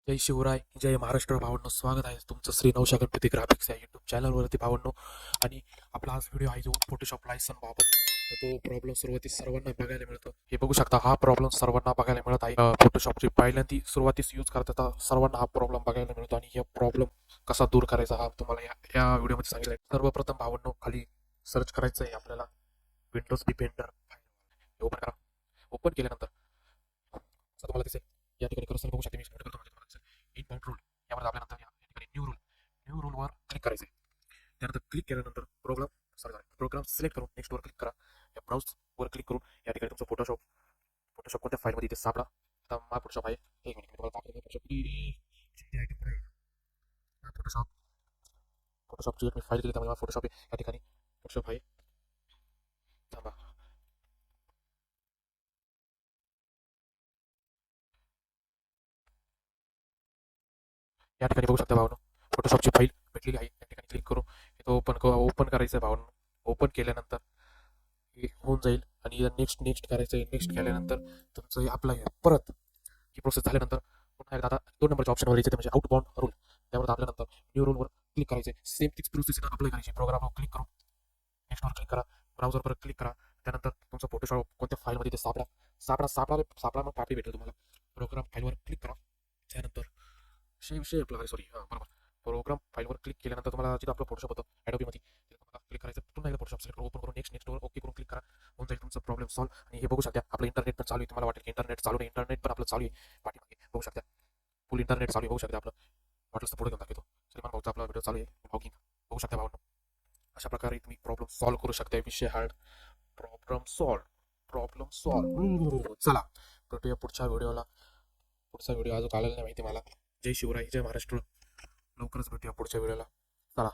जय शिवराय, जय महाराष्ट्र भावांनो. स्वागत आहे तुमचं श्री नवशा गणपती ग्राफिक्स या युट्यूब चॅनलवरती भावांनो. आणि आपला आज व्हिडिओ आहे जो फोटोशॉप लायसन बाबत. तर तो प्रॉब्लेम सुरुवातीस सर्वांना बघायला मिळतो. हे बघू शकता, हा प्रॉब्लेम सर्वांना बघायला मिळत आहे. फोटोशॉपची पहिल्यांदा सुरुवातीस यूज करता सर्वांना हा प्रॉब्लेम बघायला मिळतो. आणि हा प्रॉब्लेम कसा दूर करायचा हा तुम्हाला या व्हिडिओमध्ये सांगितलं. सर्वप्रथम भावांनो, खाली सर्च करायचं आहे आपल्याला विंडोज डिफेंडर. ओपन करा. ओपन केल्यानंतर तुम्हाला दिसेल या ठिकाणी कर्सर बघू शकता. मी स्टार्ट करतो. तुम्हाला दिसेल इनबाउंड रूल. यामध्ये आपल्यानंतर या ठिकाणी न्यू रूलवर क्लिक करायचं आहे. त्यानंतर क्लिक केल्यानंतर प्रोग्राम सिलेक्ट करून नेक्स्ट वर क्लिक करा. या ब्राउज वर क्लिक करून या ठिकाणी तुमचं फोटोशॉप कोणत्या फाईलमध्ये ते सापडा. आता माझा फोटोशॉप आहे. एक मिनिट, मी तुम्हाला दाखवतो. फोटोशॉपची एक मी फाईल दिली, त्यामुळे माझा फोटोशॉप आहे. या ठिकाणी फोटोशॉप आहे. थांबा. या ठिकाणी बघू शकता भावनो, फोटोशॉपची फाईल भेटलेली आहे. या ठिकाणी क्लिक करून तो ओपन करायचं आहे भावनो. ओपन केल्यानंतर हे होऊन जाईल आणि नेक्स्ट नेक्स्ट करायचं आहे. नेक्स्ट केल्यानंतर तुमचं हे अप्लाय परत ही प्रोसेस झाल्यानंतर पुन्हा एकदा आता 2 नंबरच्या ऑप्शनवर यायचं, म्हणजे आउटबाउंड रूल. त्यावर दाबल्यानंतर न्यू रूलवर क्लिक करायचे. सेम तीच प्रोसेस अप्लाय करायची. प्रोग्रामवर क्लिक करून नेक्स्टवर क्लिक करा. ब्राउझरवर क्लिक करा. त्यानंतर तुमचा फोटोशॉप कोणत्या फाईलमध्ये ते सापडा मग पापडी भेटेल तुम्हाला. प्रोग्राम फाईलवर क्लिक करा. त्यानंतर विषय आपला सॉरी बरोबर. प्रोग्राम फाईलवर क्लिक केल्यानंतर तुम्हाला जिथं आपलं फोटोशॉप होतं ॲडोबीमध्ये, तिथे तुम्हाला क्लिक करायचं. पुन्हा एकदा फोटोशॉप सिलेक्ट करून ओपन करून नेक्स्टवर ओके करून क्लिक करा. होऊन जाईल तुमचा प्रॉब्लेम सॉल्व. आणि हे बघू शकता, आपलं इंटरनेट पण चालू आहे. तुम्हाला वाटेल की इंटरनेट चालू नाही, इंटरनेट पण आपलं चालू आहे. पाठीमागे बघू शकता, फुल इंटरनेट चालू आहे. बघू शकता, आपलं वाटलं तर पुढे घेऊन दाखवतो. श्रीमान भाऊचा आपला व्हिडिओ चालू आहे, ब्लॉगिंग. बघू शकता भावांनो, अशा प्रकारे तुम्ही प्रॉब्लेम सॉल्व्ह करू शकता. विषय हार्ड. Problem solve. चला भेटूया पुढच्या व्हिडिओला. पुढचा व्हिडिओ अजून आलेला नाही माहिती मला. जय शिवराय, जय महाराष्ट्र. लवकरच भेटूया पुढच्या व्हिडिओला. चला.